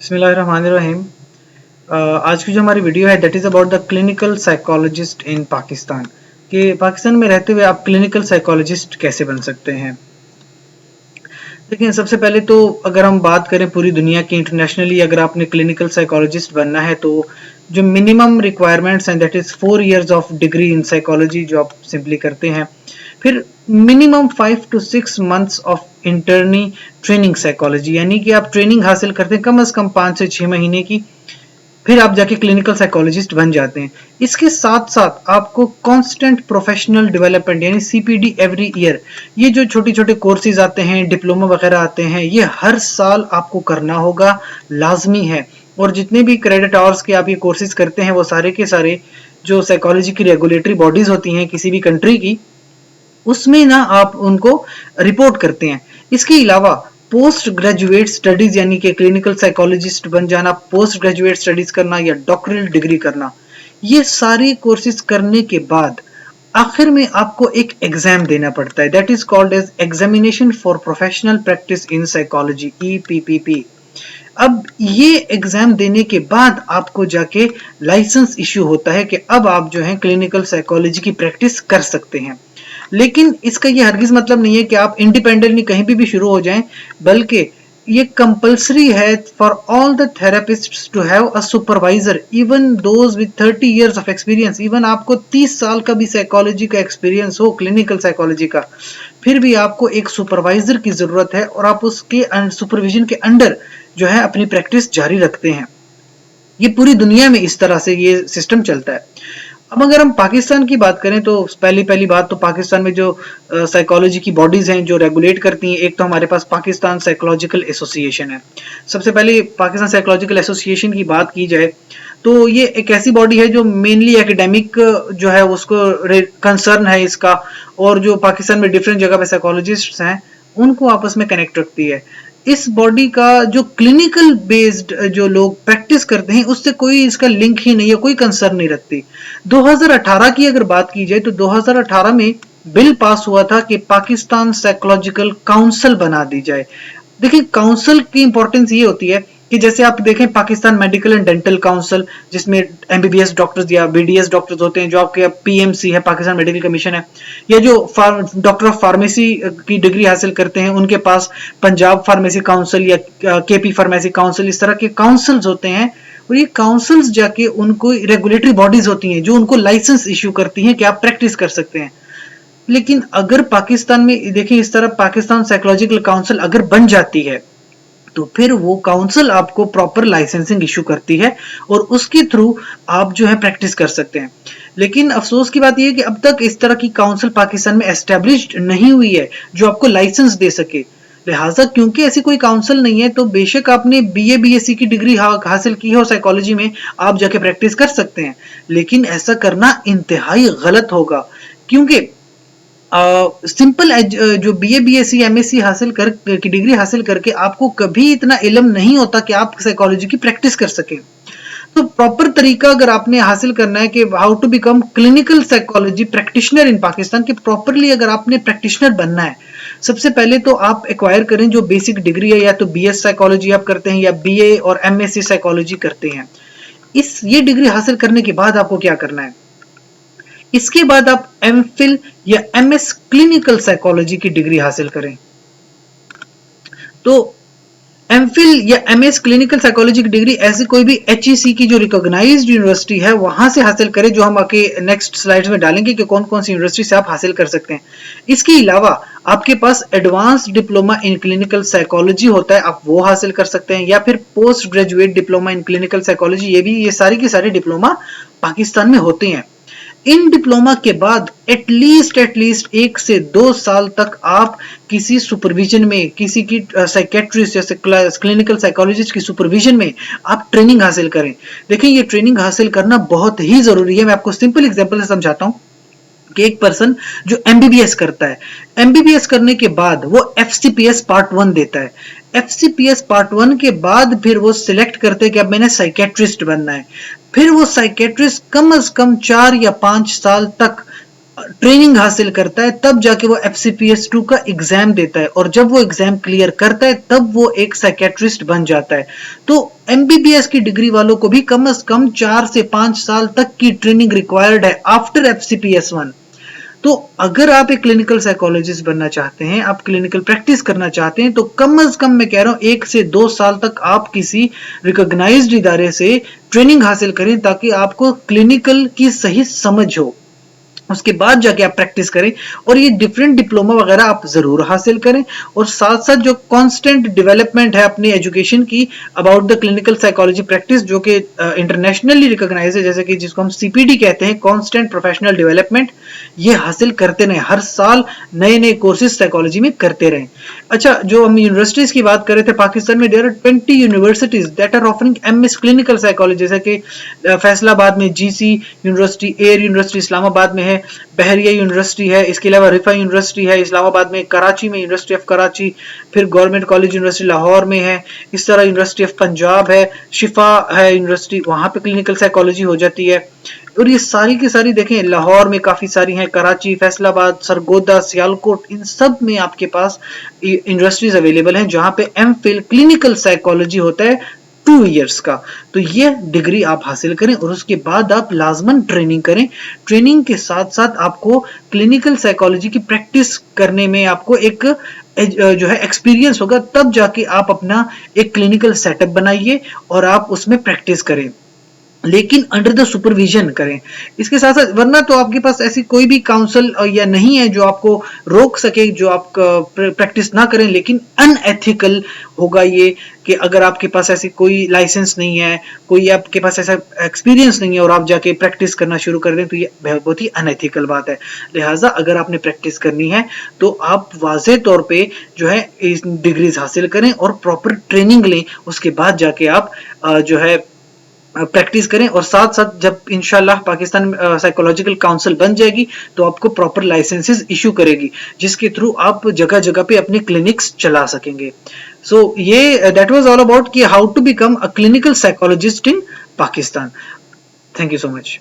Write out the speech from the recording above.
बिस्मिल्लाहिर्रहमानिर्रहीम। आज की जो हमारी वीडियो है that is about the clinical psychologist in Pakistan. कि पाकिस्तान में रहते हुए आप क्लिनिकल साइकोलॉजिस्ट कैसे बन सकते हैं। देखिए, सबसे पहले तो अगर हम बात करें पूरी दुनिया की इंटरनेशनली, अगर आपने क्लिनिकल साइकोलॉजिस्ट बनना है तो जो मिनिमम रिक्वायरमेंट्स हैं that is 4 years of degree in psychology जो आप सिंपली करते हैं। फिर minimum 5 to 6 months of internee training psychology, यानी कि आप ट्रेनिंग हासिल करते हैं कम से कम 5 से 6 महीने की, फिर आप जाके क्लिनिकल साइकोलॉजिस्ट बन जाते हैं। इसके साथ साथ आपको कांस्टेंट प्रोफेशनल डेवलपमेंट यानी सीपीडी एवरी ईयर, ये जो छोटे छोटे कोर्सेज आते हैं, डिप्लोमा वगैरह आते हैं, ये हर साल आपको करना होगा, लाजमी है। और जितने भी क्रेडिट आवर्स के आप ये कोर्सेज करते हैं वो सारे के सारे जो साइकोलॉजी की रेगुलेटरी बॉडीज होती हैं किसी भी कंट्री की, उसमें ना आप उनको रिपोर्ट करते हैं। इसके अलावा पोस्ट ग्रेजुएट स्टडीज यानी कि क्लिनिकल साइकोलॉजिस्ट बन जाना, पोस्ट ग्रेजुएट स्टडीज करना या डॉक्टरल डिग्री करना, ये सारे कोर्सेज करने के बाद आखिर में आपको एक एग्जाम देना पड़ता है that is called as examination for professional practice in psychology, EPPP। अब ये एग्जाम देने के बाद आपको जाके लाइसेंस इश्यू होता है कि अब आप जो है क्लिनिकल साइकोलॉजी की प्रैक्टिस कर सकते हैं। लेकिन इसका ये हरगिज मतलब नहीं है कि आप इंडिपेंडेंटली कहीं भी शुरू हो जाएं, बल्कि ये कंपलसरी है for all the therapists to have a supervisor, even those with 30 years of experience. Even आपको 30 साल का भी साइकोलॉजी का एक्सपीरियंस हो, क्लिनिकल साइकोलॉजी का, फिर भी आपको एक सुपरवाइजर की जरूरत है और आप उसके सुपरविजन के अंडर जो है अपनी प्रैक्टिस जारी रखते हैं। ये पूरी दुनिया में इस तरह से ये सिस्टम चलता है। अब अगर हम पाकिस्तान की बात करें तो पहली बात तो पाकिस्तान में जो साइकोलॉजी की बॉडीज हैं जो रेगुलेट करती हैं, एक तो हमारे पास पाकिस्तान साइकोलॉजिकल एसोसिएशन है। सबसे पहले पाकिस्तान साइकोलॉजिकल एसोसिएशन की बात की जाए तो ये एक ऐसी बॉडी है जो मेनली एकेडमिक जो है उसको कंसर्न है इसका, और जो पाकिस्तान में डिफरेंट जगह पे साइकोलॉजिस्ट हैं उनको आपस में कनेक्ट रखती है। इस बॉडी का जो क्लिनिकल बेस्ड जो लोग प्रैक्टिस करते हैं उससे कोई इसका लिंक ही नहीं है, कोई कंसर्न नहीं रखती। 2018 की अगर बात की जाए तो 2018 में बिल पास हुआ था कि पाकिस्तान साइकोलॉजिकल काउंसिल बना दी जाए। देखिए, काउंसिल की इंपॉर्टेंस ये होती है कि जैसे आप देखें Pakistan medical and dental council, जिसमें एमबीबीएस डॉक्टर्स या बीडीएस डॉक्टर्स होते हैं, जो आपके पीएमसी है, पाकिस्तान मेडिकल कमीशन है, या जो डॉक्टर ऑफ फार्मेसी की डिग्री हासिल करते हैं उनके पास पंजाब फार्मेसी काउंसिल या केपी फार्मेसी काउंसिल, इस तरह के काउंसिल्स होते हैं। और ये काउंसिल्स जाके उनको रेगुलेटरी बॉडीज होती हैं जो उनको लाइसेंस इश्यू करती हैं कि आप प्रैक्टिस कर सकते हैं। लेकिन अगर पाकिस्तान में देखिए इस तरह पाकिस्तान साइकोलॉजिकल काउंसिल अगर बन जाती है तो फिर वो काउंसिल आपको प्रॉपर लाइसेंसिंग इशू करती है और उसके थ्रू आप जो है प्रैक्टिस कर सकते हैं। लेकिन अफसोस की बात यह है कि अब तक इस तरह की काउंसिल पाकिस्तान में एस्टेब्लिश्ड नहीं हुई है जो आपको लाइसेंस दे सके। लिहाजा क्योंकि ऐसी कोई काउंसिल नहीं है तो बेशक आपने बीए बीएससी की डिग्री हासिल की हो साइकोलॉजी में, आप जाके प्रैक्टिस कर सकते हैं। लेकिन ऐसा करना इंतहाई गलत होगा, क्योंकि सिंपल जो बीए बीएससी एमएससी हासिल कर की डिग्री हासिल करके आपको कभी इतना इल्म नहीं होता कि आप साइकोलॉजी की प्रैक्टिस कर सकें। तो प्रॉपर तरीका अगर आपने हासिल करना है कि how to become clinical psychology practitioner in Pakistan, के प्रॉपरली अगर आपने प्रैक्टिशनर बनना है, सबसे पहले तो आप एक्वायर करें जो बेसिक डिग्री है, या तो बीएस साइकोलॉजी आप करते हैं या बीए और एमएससी साइकोलॉजी करते हैं। ये डिग्री हासिल करने के बाद आपको क्या करना है, इसके बाद आप एमफिल या एमएस क्लिनिकल साइकोलॉजी की डिग्री हासिल करें। तो एमफिल या एमएस क्लिनिकल साइकोलॉजी की डिग्री ऐसी कोई भी एचईसी की जो रिकॉग्नाइज्ड यूनिवर्सिटी है वहां से हासिल करें, जो हम आके नेक्स्ट स्लाइड्स में डालेंगे कि कौन कौन सी यूनिवर्सिटी से आप हासिल कर सकते हैं। इसके अलावा आपके पास advance diploma in clinical psychology होता है, आप वो हासिल कर सकते हैं, या फिर post graduate diploma in clinical psychology, ये सारी की सारी डिप्लोमा पाकिस्तान में होते हैं। इन डिप्लोमा के बाद एटलीस्ट 1 से 2 साल तक आप किसी सुपरविजन में, किसी की साइकेट्रिस्ट जैसे क्लिनिकल साइकोलॉजिस्ट की सुपरविजन में आप ट्रेनिंग हासिल करें। देखिए, ये ट्रेनिंग हासिल करना बहुत ही जरूरी है। मैं आपको सिंपल एग्जांपल से समझाता हूं कि एक पर्सन जो एमबीबीएस करता है, एमबीबीएस करने के बाद वो एफसीपीएस पार्ट 1 देता है। एफसीपीएस पार्ट 1 के बाद फिर वो सिलेक्ट करते हैं कि अब मैंने साइकेट्रिस्ट बनना है। फिर वो साइकेट्रिस्ट कम से कम 4 या 5 साल तक ट्रेनिंग हासिल करता है तब जाके वो FCPS2 का एग्जाम देता है, और जब वो एग्जाम क्लियर करता है तब वो एक साइकेट्रिस्ट बन जाता है। तो MBBS की डिग्री वालों को भी कम से कम 4 से 5 साल तक की ट्रेनिंग रिक्वायर्ड है आफ्टर FCPS1। तो अगर आप एक क्लिनिकल साइकोलॉजिस्ट बनना चाहते हैं, आप क्लिनिकल प्रैक्टिस करना चाहते हैं, तो कम से कम मैं कह रहा हूं 1 से 2 साल तक आप किसी रिकॉग्नाइज्ड इदारे से ट्रेनिंग हासिल करें ताकि आपको क्लिनिकल की सही समझ हो। उसके बाद जाके आप प्रैक्टिस करें, और ये डिफरेंट डिप्लोमा वगैरह आप जरूर हासिल करें, और साथ साथ जो कांस्टेंट डेवलपमेंट है अपनी एजुकेशन की about the clinical psychology practice, जो कि इंटरनेशनली रिकॉग्नाइज है, जैसे कि जिसको हम CPD कहते हैं, कांस्टेंट प्रोफेशनल डेवलपमेंट, ये हासिल करते रहें, हर साल नए नए कोर्सेज साइकोलॉजी में करते रहें। अच्छा, जो हम यूनिवर्सिटीज की बात कर रहे थे, पाकिस्तान में there are 20 universities that are offering MS clinical psychology, जैसे कि फैसलाबाद में GC university, air university Islamabad में है, बहरिया यूनिवर्सिटी है, इसके अलावा रिफा यूनिवर्सिटी है इस्लामाबाद में, कराची में यूनिवर्सिटी ऑफ कराची, फिर गवर्नमेंट कॉलेज यूनिवर्सिटी लाहौर में है, इस तरह यूनिवर्सिटी ऑफ पंजाब है, शिफा है यूनिवर्सिटी, वहां पे क्लिनिकल साइकोलॉजी हो जाती है। और ये सारी की सारी देखें, लाहौर में काफी सारी हैं, कराची, फैसलाबाद, सरगोदा, सियालकोट, इन सब में आपके पास यूनिवर्सिटीज अवेलेबल हैं जहां पे MPhil क्लिनिकल साइकोलॉजी होता है 2 इयर्स का। तो ये डिग्री आप हासिल करें और उसके बाद आप लाजमन ट्रेनिंग करें। ट्रेनिंग के साथ साथ आपको क्लिनिकल साइकोलॉजी की प्रैक्टिस करने में आपको एक जो है एक्सपीरियंस होगा, तब जाके आप अपना एक क्लिनिकल सेटअप बनाइए और आप उसमें प्रैक्टिस करें, लेकिन अंडर द सुपरविजन करें। इसके साथ साथ, वरना तो आपके पास ऐसी कोई भी काउंसिल या नहीं है जो आपको रोक सके, जो आप प्रैक्टिस ना करें, लेकिन अनएथिकल होगा ये कि अगर आपके पास ऐसी कोई लाइसेंस नहीं है, कोई आपके पास ऐसा एक्सपीरियंस नहीं है और आप जाके प्रैक्टिस करना शुरू कर दें, तो ये बहुत ही अनएथिकल बात है। लिहाजा अगर आपने प्रैक्टिस करनी है तो आप वाज़ेह तौर पे जो है डिग्रीज हासिल करें और प्रॉपर ट्रेनिंग लें, उसके बाद जाके आप जो है प्रैक्टिस करें। और साथ साथ जब इंशाल्लाह पाकिस्तान साइकोलॉजिकल काउंसिल बन जाएगी तो आपको प्रॉपर लाइसेंसेस इशू करेगी, जिसके थ्रू आप जगह जगह पे अपने क्लिनिक्स चला सकेंगे। सो ये दैट वाज ऑल अबाउट कि how to become a clinical psychologist in Pakistan. Thank you so much.